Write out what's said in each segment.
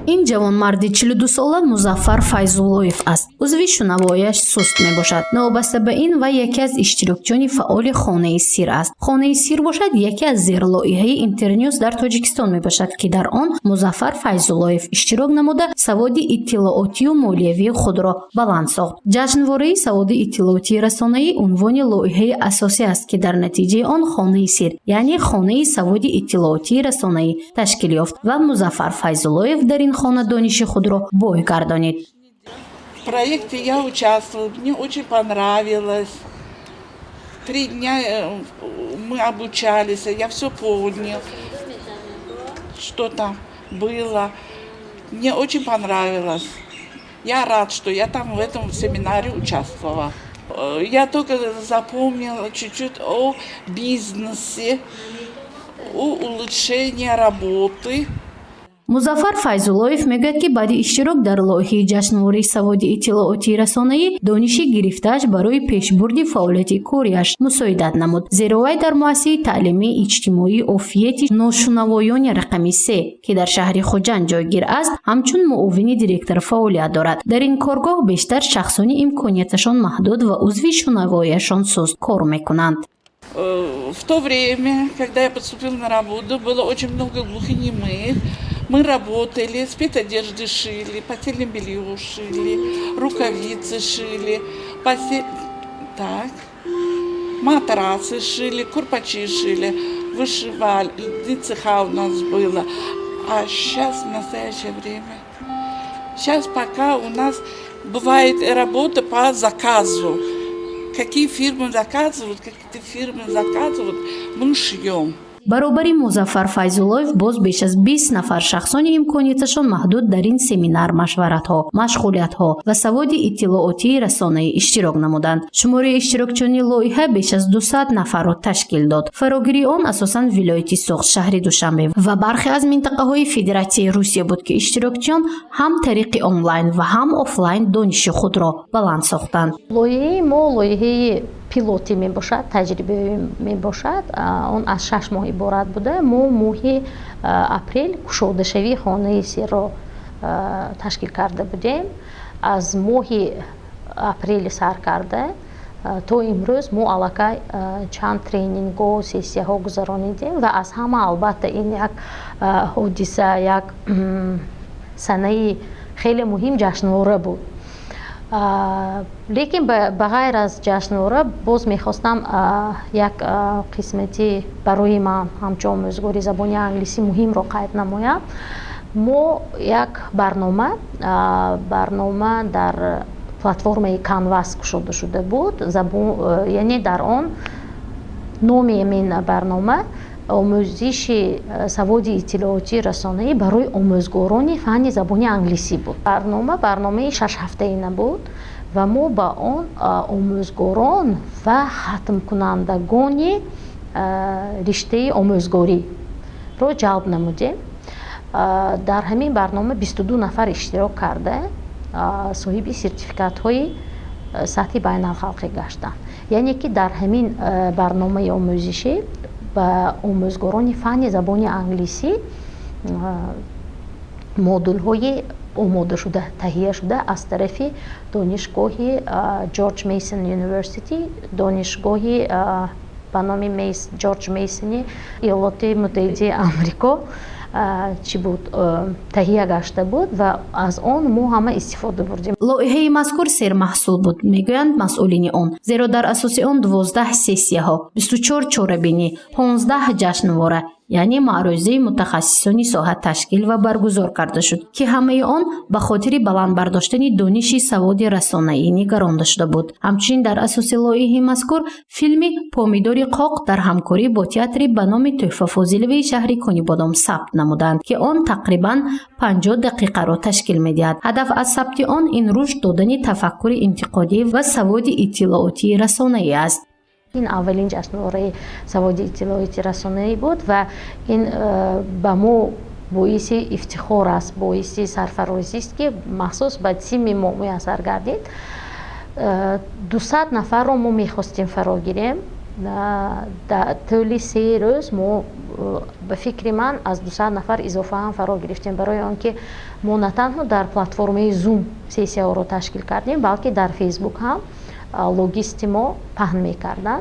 ин ҷавонмарди 42 сола Музаффар Файзуллоев аст. Узви шунавояш суст мебошад. Новобаста ба ин вай яке аз иштирокчиёни фаъоли Хонаи сир аст. Хонаи сир бошад яке аз зерлоиҳаи Интерньюз дар Тоҷикистон мебошад, ки дар он Музаффар Файзуллоев иштирок намуда саводи иттилоотию молиявии худро баланд сохт. Ҷашнвораи саводи иттилоотии расонаӣ унвони лоиҳаи асосӣ аст, ки дар натиҷаи он Хонаи сир, яъне Хонаи саводи иттилоотии расонаӣ ташкил ёфт ва Музаффар Файзуллоев дар ин хона дониши худро бой гардонид. В проекте я участвовала, мне очень понравилось. 3 дня мы обучались, я все понял, что там было. Мне очень понравилось. Я рад, что я там в этом семинаре участвовала. Я только запомнила чуть-чуть о бизнесе, о улучшении работы. Музаффар Файзуллоев мегӯяд, ки баъди иштирок дар лоиҳаи ҷашнвораи саводи иттилоотии расонаӣ дониши гирифтааш барои пешбурди фаъолияти корияш мусоидат намуд. Зеро вай дар муассисаи таълимии иҷтимоии Офияти ношунавоёни рақами 3, ки дар шаҳри Хуҷанд ҷойгир аст, ҳамчун муовини директор фаъолият дорад. Дар ин коргоҳ бештар шахсони имконияташон маҳдуд ва узви шунавояшон суст кор мекунанд. В то время, когда я поступила на работу, было очень много глухонемых. Мы работали, спецодежды шили, постельное белье шили, рукавицы шили, матрасы шили, курпачи шили, вышивали, цеха у нас было. А сейчас, в настоящее время, сейчас пока у нас бывает работа по заказу. Какие фирмы заказывают, мы шьем. баробари Музаффар Файзуллоев боз беш аз 20 нафар шахсони имконияташон маҳдуд дар ин семинар машваратҳо, машғулиятҳо ва саводи иттилоотии расонаӣ иштирок намуданд. Шумораи иштирокчиёни лоиҳа беш аз 200 нафарро ташкил дод. Фарогирии он асосан вилояти Суғд, шаҳри Душанбе ва бархе аз минтақаҳои Федератсияи Русия буд, ки иштирокчиён ҳам тариқи онлайн ва ҳам офлайн дониши худро баланд сохтанд. лоиҳаи мо лоиҳаи пилоти мебошад, таҷрибаӣ мебошад. Он аз 6 моҳ иборат буда. Мо моҳи апрел кушодашавии Хонаи сирро ташкил карда будем. Аз моҳи апрели сар карда то имрӯз мо аллакай чанд тренингҳо, сессияҳо гузаронидем ва аз ҳама албатта ин як ҳодиса, як санаи хеле муҳим ҷашнвора буд. лекин ба ғайр аз ҷашнвора боз мехостам як қисмати барои ман ҳамчун омӯзгори забони англисӣ муҳимро қайд намоям. Мо як барнома дар платформаи Canvas кушода шуда буд. Яъне дар он номи ин барнома омӯзиши саводи иттилоотии расонаӣ барои омӯзгорони фанни забони англисӣ буд. барномаи 6ҳафтаина буд ва мо ба он омӯзгорон ва хатмкунандагони риштаи омӯзгориро ҷалб намудем. дар ҳамин барнома 22 нафар иштирок карда соҳиби сертификатҳои сатҳи байналхалқӣ гаштанд. яъне ки дар ҳамин барномаи омӯзишӣ ба омӯзгорони фанни забони англисӣ модулҳои омодашуда таҳия шуда аз тарафи донишгоҳи George Mason University, донишгоҳи ба номи George Mason-и Иёлоти Муттаҳидаи Амрико чӣ буд таҳия гашта буд ва аз он мо ҳама истифода бурдем. лоиҳаи мазкур сермаҳсул буд, мегӯянд масъулини он, зеро дар асоси он 12 сессияҳо, 24 чорабинӣ, 15 ҷашнвора, яъне маърузаи мутахассисони соҳа ташкил ва баргузор карда шуд, ки ҳамаи он ба хотири баланд бардоштани дониши саводи расонаӣ нигаронда шуда буд. ҳамчунин дар асоси лоиҳаи мазкур филми Помидори қоқ дар ҳамкорӣ бо театри ба номи Тӯҳфа Фозиловаи шаҳри Конибодом сабт намуданд, ки он тақрибан 50 дақиқаро ташкил медиҳад. ҳадаф аз сабти он ин рушд додани тафаккури интиқодӣ ва саводи иттилоотии расонаӣ аст. ин аввалин ҷашнвораи саводи иттилоотии расонаӣ буд ва ин ба мо боиси ифтихор аст, боиси сарфарозист, ки махсус ба тими мо муяссар гардид. 200 нафарро мо мехостем фаро гирем در طول 3 روز ما به فکر من از 200 نفر اضافه هم فرا گرفتیم برای آنکه ما نه تنها در پلتفرم زوم سسیا رو تشکیل کردیم بلکه در فیسبوک هم لوگیستی ما پهن میکردن.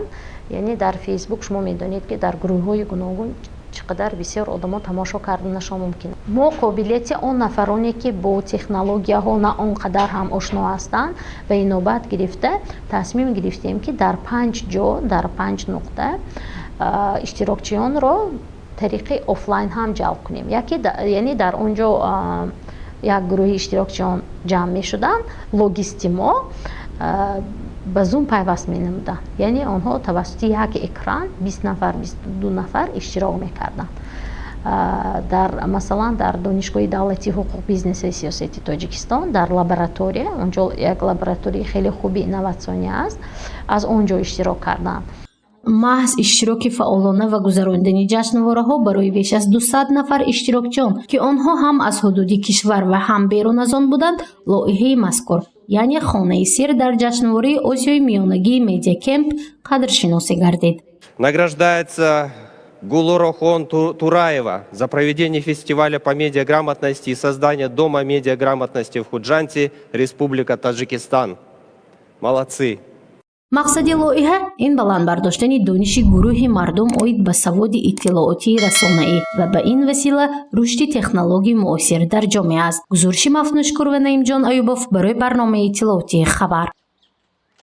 یعنی در فیسبوک شما میدونید که در گروه های گوناگون چقدر بسیار آدما تماشا کردنشان ممکنه. ما قابلیت اون نفرانی که با تکنولوژیا ها نه اونقدر هم آشنا هستند و این نوبت گرفته تصمیم گرفتیم که در 5 جا در 5 نقطه اشتراکچیان رو طریق آفلاین هم جلب کنیم. یعنی در اونجا یک گروه اشتراکچیان جمع می شدن، لوگیستی ما به زوم پیوست می نمودن. یعنی آنها توسط یک اکران 20 نفر 22 نفر اشتراک می کردن. مثلا در دانشگاه دولتی حقوق بیزنس و سیاست تاجیکستان در لابراتوری، اونجا یک لابراتوری خیلی خوبی اینوواسیونی است، از اونجا اشتراک کردن. محض اشتراک فعالانه و گذراندن جشنواره‌ها برای بیش از 200 نفر اشتراکچیان که آنها هم از حدود کشور و هم بیرون از آن بودند، لایحه مذکور یعنی خانه سیر در جشنواره آسیای میانگی медиа کمپ قدرشناسی گردید. Награждается Гулурохон Тураева за проведение фестиваля по медиаграмотности и создание Дома медиаграмотности в Худжанте, Республика Таджикистан. Молодцы! мақсади лоиҳа ин баланд бардоштани дониши гурӯҳи мардум оид ба саводи иттилоотии расонаӣ ва ба ин васила рушди технологияи муосир дар ҷомеа аст. гузориши мафнушкур ва наимҷон аюбов барои барномаи иттилоотии хабар.